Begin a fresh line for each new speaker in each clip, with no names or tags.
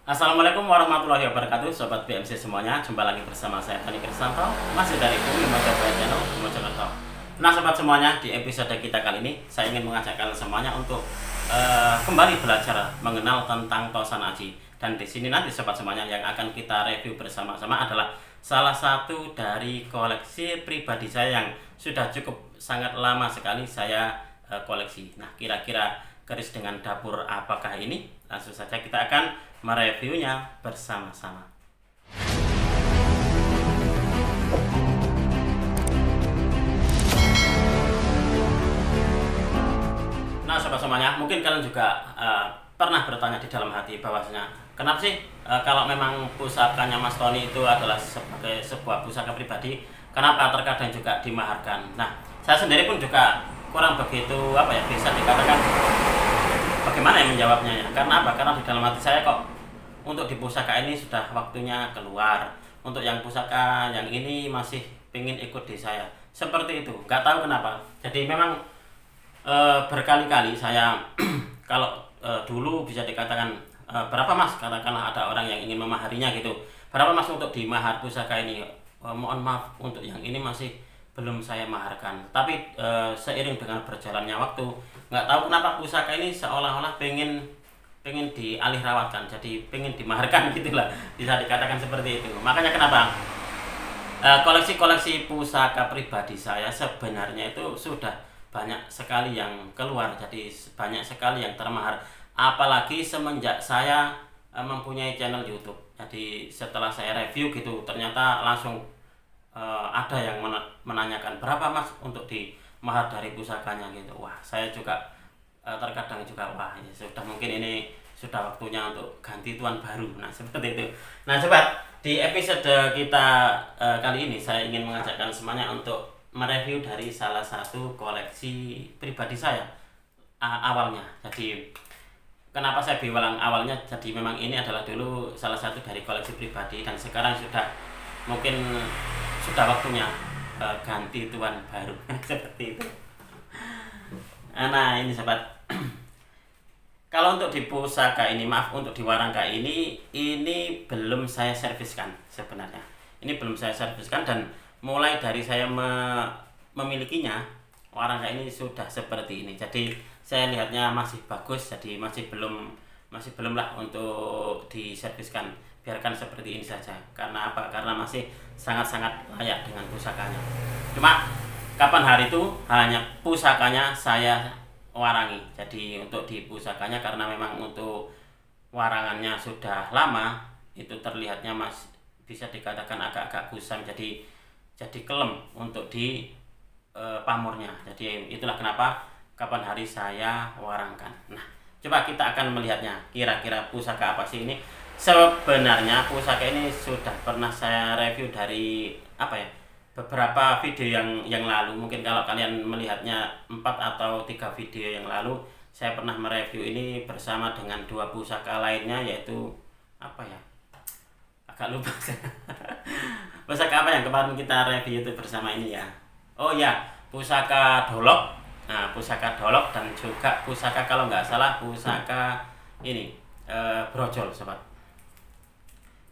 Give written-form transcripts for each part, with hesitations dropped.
Assalamualaikum warahmatullahi wabarakatuh, Sobat BMC semuanya. Jumpa lagi bersama saya Tony Kristanto, masih dari Bumi Mojokerto Channel Mojokerto. Nah sobat semuanya, di episode kita kali ini saya ingin mengajak kalian semuanya untuk kembali belajar mengenal tentang Tosan Aji. Dan di sini nanti sobat semuanya yang akan kita review bersama-sama adalah salah satu dari koleksi pribadi saya yang sudah cukup sangat lama sekali saya koleksi. Nah kira-kira keris dengan dapur apakah ini? Langsung saja kita akan mereviewnya bersama-sama. Nah sobat semuanya, mungkin kalian juga pernah bertanya di dalam hati bahwasanya kenapa sih kalau memang pusakanya Mas Tony itu adalah sebagai sebuah pusaka pribadi, kenapa terkadang juga dimaharkan? Nah saya sendiri pun juga kurang begitu bisa dikatakan bagaimana yang menjawabnya ya. Karena apa? Karena di dalam hati saya kok untuk di pusaka ini sudah waktunya keluar. Untuk yang pusaka yang ini masih pengen ikut di saya. Seperti itu. Gak tahu kenapa. Jadi memang berkali-kali saya kalau dulu bisa dikatakan berapa mas? Katakanlah ada orang yang ingin memaharinya gitu. Berapa mas untuk dimahar pusaka ini? Mohon maaf untuk yang ini masih belum saya maharkan. Tapi seiring dengan berjalannya waktu, nggak tahu kenapa pusaka ini seolah-olah pengen dialih rawatkan, jadi pengen dimaharkan gitulah, bisa dikatakan seperti itu. Makanya kenapa koleksi-koleksi pusaka pribadi saya sebenarnya itu sudah banyak sekali yang keluar, jadi banyak sekali yang termahar. Apalagi semenjak saya mempunyai channel YouTube. Jadi setelah saya review gitu, ternyata langsung ada yang menanyakan berapa mas untuk di mahar dari pusakanya gitu. Wah saya juga terkadang juga wah ya sudah, mungkin ini sudah waktunya untuk ganti tuan baru. Nah seperti itu. Nah sobat, di episode kita kali ini saya ingin mengajakkan semuanya untuk mereview dari salah satu koleksi pribadi saya awalnya. Jadi kenapa saya bilang awalnya, jadi memang ini adalah dulu salah satu dari koleksi pribadi dan sekarang sudah mungkin sudah waktunya ganti tuan baru. Seperti itu. Nah ini sobat, kalau untuk di pusaka ini, maaf, untuk di warangka ini belum saya serviskan sebenarnya. Ini belum saya serviskan, dan mulai dari saya memilikinya, warangka ini sudah seperti ini. Jadi saya lihatnya masih bagus, jadi masih belum lah untuk diserviskan. Biarkan seperti ini saja. Karena apa? Karena masih sangat-sangat layak dengan pusakanya. Cuma kapan hari itu hanya pusakanya saya warangi. Jadi untuk di pusakanya, karena memang untuk warangannya sudah lama, itu terlihatnya masih bisa dikatakan agak-agak kusam, jadi kelem untuk di pamornya. Jadi itulah kenapa kapan hari saya warangkan. Nah coba kita akan melihatnya, kira-kira pusaka apa sih ini. Sebenarnya pusaka ini sudah pernah saya review dari beberapa video yang lalu. Mungkin kalau kalian melihatnya 4 atau 3 video yang lalu, saya pernah mereview ini bersama dengan 2 pusaka lainnya, yaitu agak lupa. Pusaka apa yang kemarin kita review itu bersama ini ya? Oh ya, pusaka dolok. Nah pusaka dolok dan juga pusaka, kalau nggak salah pusaka ini brojol sobat.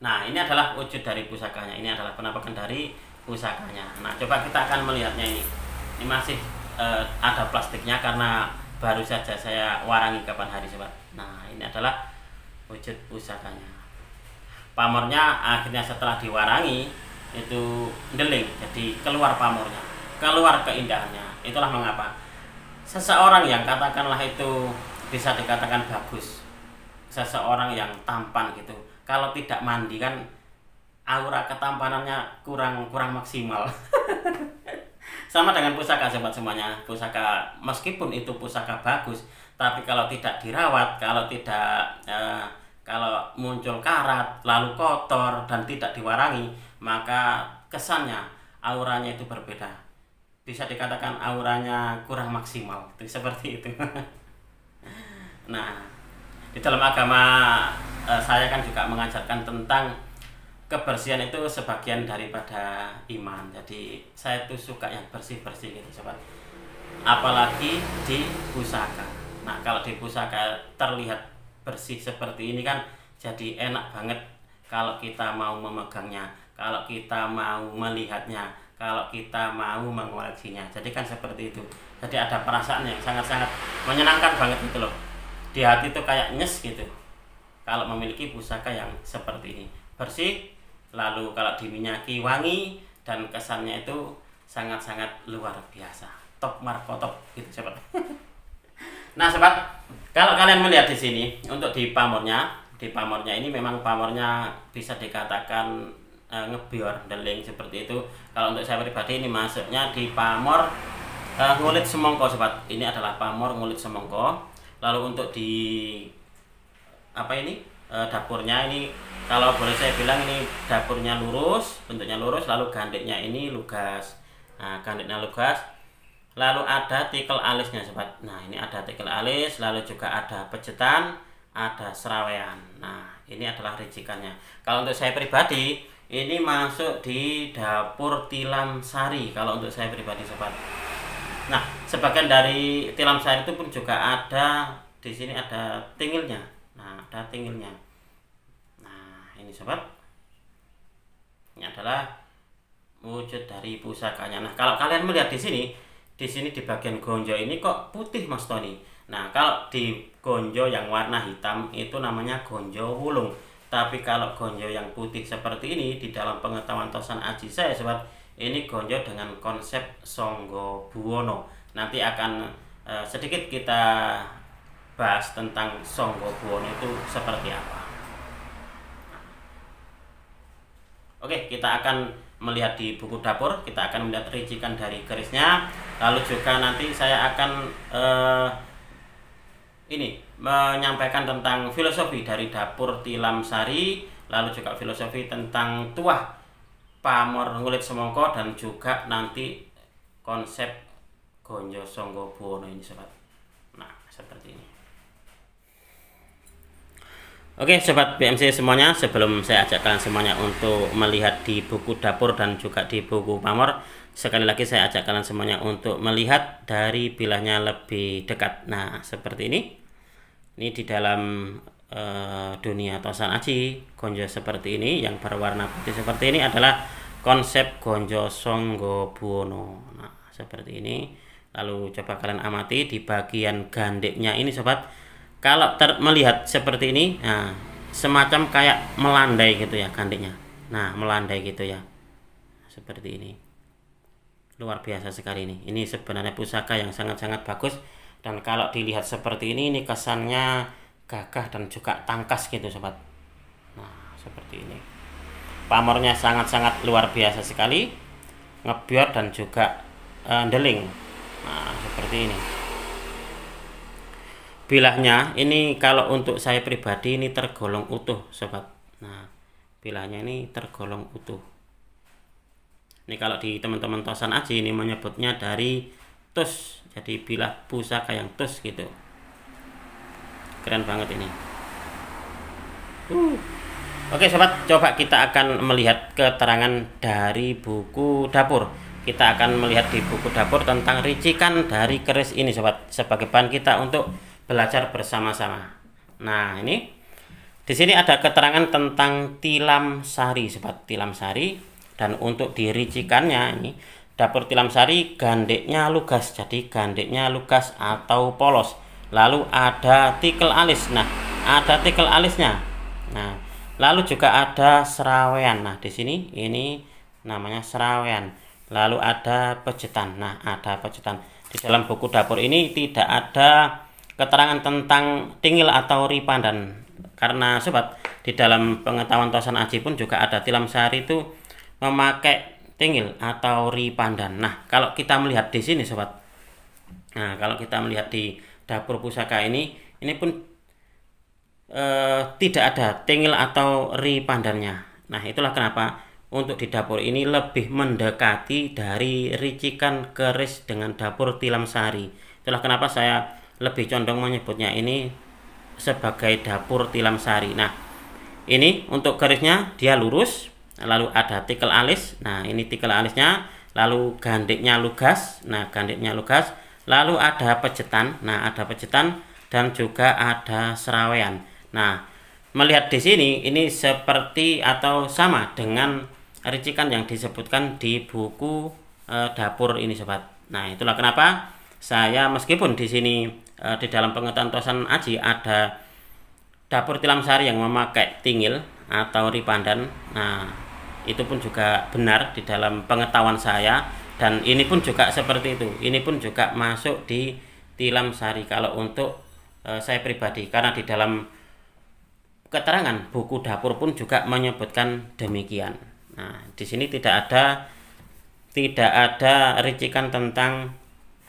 Nah ini adalah wujud dari pusakanya, ini adalah penampakan dari pusakanya. Nah coba kita akan melihatnya ini masih ada plastiknya karena baru saja saya warangi kapan hari sobat. Nah ini adalah wujud pusakanya. Pamornya akhirnya setelah diwarangi itu deling, jadi keluar pamornya, keluar keindahannya. Itulah mengapa seseorang yang katakanlah itu bisa dikatakan bagus, seseorang yang tampan gitu, kalau tidak mandi kan aura ketampanannya kurang maksimal. Sama dengan pusaka sobat semuanya. Pusaka meskipun itu pusaka bagus, tapi kalau tidak dirawat, kalau muncul karat lalu kotor dan tidak diwarangi, maka kesannya, auranya itu berbeda. Bisa dikatakan auranya kurang maksimal. Itu seperti itu. Nah di dalam agama saya kan juga mengajarkan tentang kebersihan itu sebagian daripada iman. Jadi saya tuh suka yang bersih-bersih gitu sobat. Apalagi di pusaka. Nah kalau di pusaka terlihat bersih seperti ini kan Jadi enak banget kalau kita mau memegangnya, kalau kita mau melihatnya, kalau kita mau mengoleksinya. Jadi kan seperti itu. Jadi ada perasaan yang sangat-sangat menyenangkan banget gitu loh. Di hati itu kayak nyes gitu. Kalau memiliki pusaka yang seperti ini, bersih, lalu kalau diminyaki wangi, dan kesannya itu sangat-sangat luar biasa. Top markotop gitu sobat. Nah sobat, kalau kalian melihat di sini untuk di pamornya ini memang pamornya bisa dikatakan ngebior deling seperti itu. Kalau untuk saya pribadi ini masuknya di pamor ngulit semongko sobat. Ini adalah pamor ngulit semongko. Lalu untuk di apa ini dapurnya ini, kalau boleh saya bilang ini dapurnya lurus, bentuknya lurus, lalu gandeknya ini lugas. Nah gandeknya lugas, lalu ada tikel alisnya sobat. Nah ini ada tikel alis, lalu juga ada pejetan, ada serawean. Nah ini adalah ricikannya. Kalau untuk saya pribadi ini masuk di dapur tilam sari kalau untuk saya pribadi sobat. Nah sebagian dari tilam sari itu pun juga ada di sini, ada tingilnya. Nah ada tingilnya. Nah ini sobat, ini adalah wujud dari pusakanya. Nah kalau kalian melihat di sini di bagian gonjo ini kok putih Mas Tony. Nah kalau di gonjo yang warna hitam itu namanya gonjo wulung. Tapi kalau gonjo yang putih seperti ini, di dalam pengetahuan Tosan Aji saya sobat, ini gonjo dengan konsep Sangga Buwana. Nanti akan sedikit kita bahas tentang Sangga Buwana itu seperti apa. Oke, kita akan melihat di buku dapur, kita akan melihat ricikan dari kerisnya, lalu juga nanti saya akan menyampaikan tentang filosofi dari dapur tilam sari, lalu juga filosofi tentang tuah pamor ngulit semongko, dan juga nanti konsep gonjo Sangga Buwana ini sobat. Nah seperti ini. Oke sobat BMC semuanya, sebelum saya ajak kalian semuanya untuk melihat di buku dapur dan juga di buku pamor, sekali lagi saya ajak kalian semuanya untuk melihat dari bilahnya lebih dekat. Nah seperti ini di dalam dunia Tosan Aji, gonjo seperti ini yang berwarna putih seperti ini adalah konsep gonjo Sangga Buwana. Nah seperti ini. Lalu coba kalian amati di bagian gandeknya ini sobat. Kalau melihat seperti ini, nah semacam kayak melandai gitu ya gandeknya. Nah melandai gitu ya, seperti ini. Luar biasa sekali ini. Ini sebenarnya pusaka yang sangat-sangat bagus, dan kalau dilihat seperti ini kesannya gagah dan juga tangkas gitu sobat. Nah seperti ini. Pamornya sangat-sangat luar biasa sekali, ngebior dan juga deling. Nah seperti ini. Bilahnya ini kalau untuk saya pribadi ini tergolong utuh sobat. Nah bilahnya ini tergolong utuh. Ini kalau di teman-teman Tosan Aji ini menyebutnya dari tus, jadi bilah pusaka yang tus gitu. Keren banget ini. Oke sobat, coba kita akan melihat keterangan dari buku dapur. Kita akan melihat di buku dapur tentang ricikan dari keris ini sobat, sebagai bahan kita untuk belajar bersama-sama. Nah ini di sini ada keterangan tentang tilam sari sobat, tilam sari. Dan untuk diricikannya ini dapur tilam sari gandeknya lugas, jadi gandeknya lugas atau polos. Lalu ada tikel alis. Nah ada tikel alisnya. Nah lalu juga ada serawean. Nah di sini ini namanya serawean. Lalu ada pejetan. Nah ada pejetan. Di dalam buku dapur ini tidak ada keterangan tentang tingil atau ripandan, karena sobat di dalam pengetahuan Tosan Aji pun juga ada tilam sari itu memakai tingil atau ripandan. Nah kalau kita melihat di sini sobat, nah kalau kita melihat di dapur pusaka ini pun tidak ada tingil atau ripandannya. Nah itulah kenapa untuk di dapur ini lebih mendekati dari ricikan keris dengan dapur tilam sari. Itulah kenapa saya lebih condong menyebutnya ini sebagai dapur tilam sari. Nah ini untuk kerisnya dia lurus, lalu ada tikel alis. Nah ini tikel alisnya, lalu gandeknya lugas. Nah gandeknya lugas, lalu ada pejetan. Nah ada pejetan dan juga ada serawean. Nah melihat di sini ini seperti atau sama dengan ricikan yang disebutkan di buku dapur ini sobat. Nah, itulah kenapa saya meskipun di sini di dalam pengetahuan tosan aji ada dapur tilam sari yang memakai tingil atau ripandan. Nah, itu pun juga benar di dalam pengetahuan saya, dan ini pun juga seperti itu. Ini pun juga masuk di tilam sari kalau untuk saya pribadi, karena di dalam keterangan buku dapur pun juga menyebutkan demikian. Nah, di sini tidak ada ricikan tentang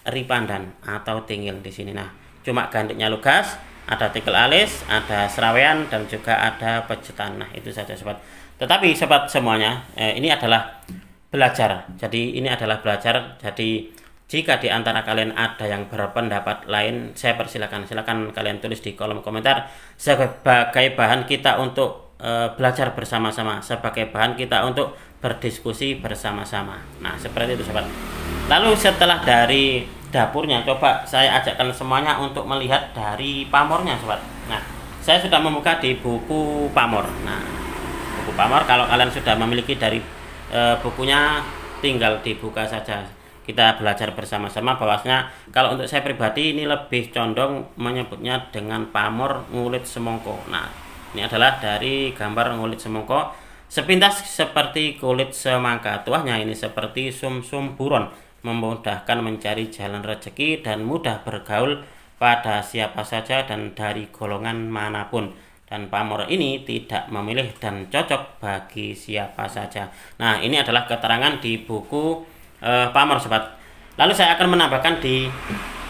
ripandan atau tingil di sini. Nah, cuma gantiknya lugas, ada tikel alis, ada serawean, dan juga ada pejetan. Nah, itu saja sobat. Tetapi sobat semuanya, ini adalah belajar. Jadi ini adalah belajar. Jadi jika di antara kalian ada yang berpendapat lain, saya persilakan, silakan kalian tulis di kolom komentar sebagai bahan kita untuk belajar bersama-sama, sebagai bahan kita untuk berdiskusi bersama-sama. Nah, seperti itu sobat. Lalu setelah dari dapurnya, coba saya ajakkan semuanya untuk melihat dari pamornya sobat. Nah, saya sudah membuka di buku pamor. Nah, buku pamor kalau kalian sudah memiliki dari bukunya, tinggal dibuka saja. Kita belajar bersama-sama. Bahwasanya kalau untuk saya pribadi ini lebih condong menyebutnya dengan pamor ngulit semongko. Nah, ini adalah dari gambar ngulit semongko. Sepintas seperti kulit semangka, tuahnya ini seperti sumsum buron, memudahkan mencari jalan rezeki dan mudah bergaul pada siapa saja dan dari golongan manapun. Dan pamor ini tidak memilih dan cocok bagi siapa saja. Nah, ini adalah keterangan di buku pamor sobat. Lalu saya akan menambahkan di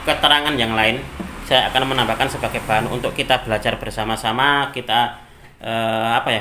keterangan yang lain. Saya akan menambahkan sebagai bahan untuk kita belajar bersama-sama. Kita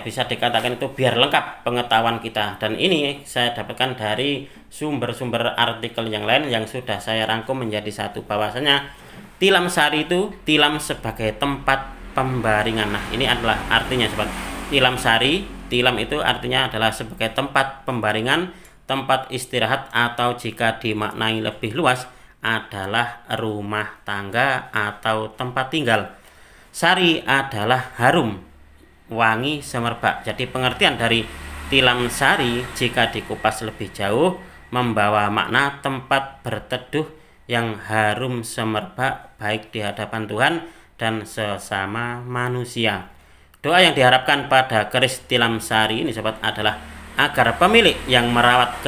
bisa dikatakan itu biar lengkap pengetahuan kita. Dan ini saya dapatkan dari sumber-sumber artikel yang lain yang sudah saya rangkum menjadi satu. Bahwasanya tilam sari itu tilam sebagai tempat pembaringan. Nah, ini adalah artinya sobat. Tilam sari, tilam itu artinya adalah sebagai tempat pembaringan, tempat istirahat, atau jika dimaknai lebih luas adalah rumah tangga atau tempat tinggal. Sari adalah harum, wangi, semerbak. Jadi pengertian dari tilam sari jika dikupas lebih jauh membawa makna tempat berteduh yang harum semerbak baik di hadapan Tuhan dan sesama manusia. Doa yang diharapkan pada keris tilam sari ini sobat adalah agar pemilik yang merawat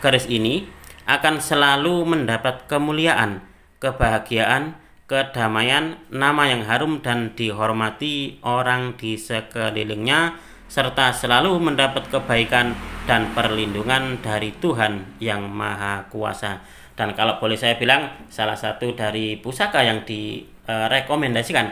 keris ini akan selalu mendapat kemuliaan, kebahagiaan, kedamaian, nama yang harum dan dihormati orang di sekelilingnya, serta selalu mendapat kebaikan dan perlindungan dari Tuhan yang Maha Kuasa. Dan kalau boleh saya bilang, salah satu dari pusaka yang direkomendasikan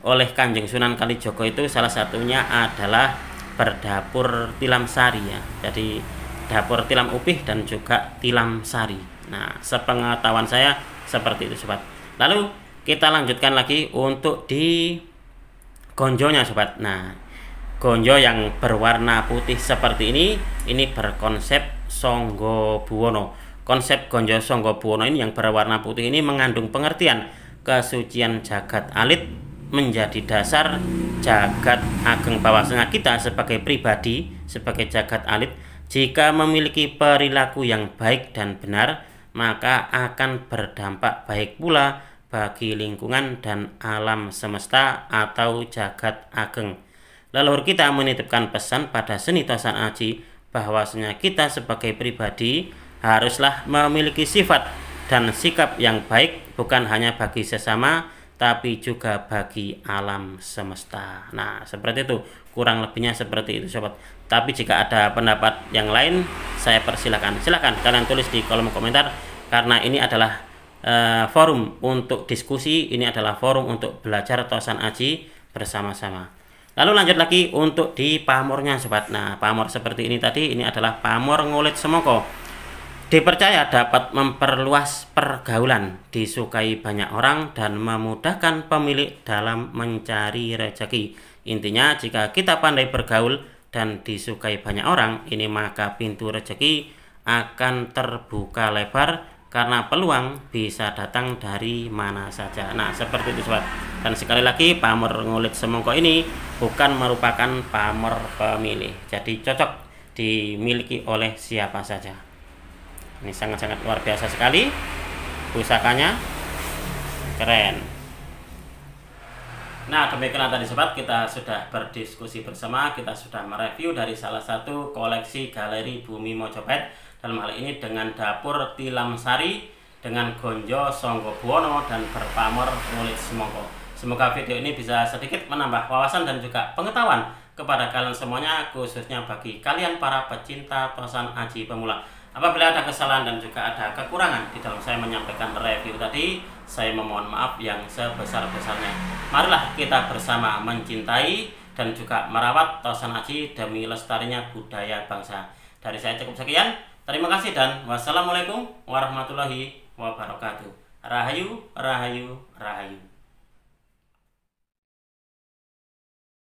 oleh Kanjeng Sunan Kalijogo itu salah satunya adalah berdapur tilam sari ya. Jadi dapur tilam upih dan juga tilam sari. Nah, sepengetahuan saya seperti itu sobat. Lalu kita lanjutkan lagi untuk di gonjonya sobat. Nah, gonjo yang berwarna putih seperti ini berkonsep Sangga Buwana. Konsep gonjo Sangga Buwana ini yang berwarna putih ini mengandung pengertian kesucian jagat alit menjadi dasar jagat ageng. Bahwasanya kita sebagai pribadi, sebagai jagat alit, jika memiliki perilaku yang baik dan benar, maka akan berdampak baik pula bagi lingkungan dan alam semesta atau jagat ageng. Leluhur kita menitipkan pesan pada seni tosan aji bahwasanya kita sebagai pribadi haruslah memiliki sifat dan sikap yang baik bukan hanya bagi sesama tapi juga bagi alam semesta. Nah, seperti itu, kurang lebihnya seperti itu sobat. Tapi jika ada pendapat yang lain, saya persilakan. Silakan kalian tulis di kolom komentar, karena ini adalah forum untuk diskusi, ini adalah forum untuk belajar tosan aji bersama-sama. Lalu lanjut lagi untuk di pamornya sobat. Nah, pamor seperti ini tadi, ini adalah pamor ngulit semongko. Dipercaya dapat memperluas pergaulan, disukai banyak orang, dan memudahkan pemilik dalam mencari rezeki. Intinya, jika kita pandai bergaul dan disukai banyak orang, ini maka pintu rezeki akan terbuka lebar karena peluang bisa datang dari mana saja. Nah, seperti itu sobat. Dan sekali lagi, pamor ngulit semongko ini bukan merupakan pamor pemilih, jadi cocok dimiliki oleh siapa saja. Ini sangat-sangat luar biasa sekali pusakanya, keren. Nah, demikian tadi sobat, kita sudah berdiskusi bersama, kita sudah mereview dari salah satu koleksi Galeri Bumi Mojopahit, dalam hal ini dengan dapur tilam sari, dengan gonjo Songgo Buwono, dan berpamor ngulit semongko. Semoga video ini bisa sedikit menambah wawasan dan juga pengetahuan kepada kalian semuanya, khususnya bagi kalian para pecinta tosan aji pemula. Apabila ada kesalahan dan juga ada kekurangan di dalam saya menyampaikan review tadi, saya memohon maaf yang sebesar-besarnya. Marilah kita bersama mencintai dan juga merawat tosan aji demi lestarinya budaya bangsa. Dari saya cukup sekian. Terima kasih dan wassalamualaikum warahmatullahi wabarakatuh. Rahayu, rahayu, rahayu.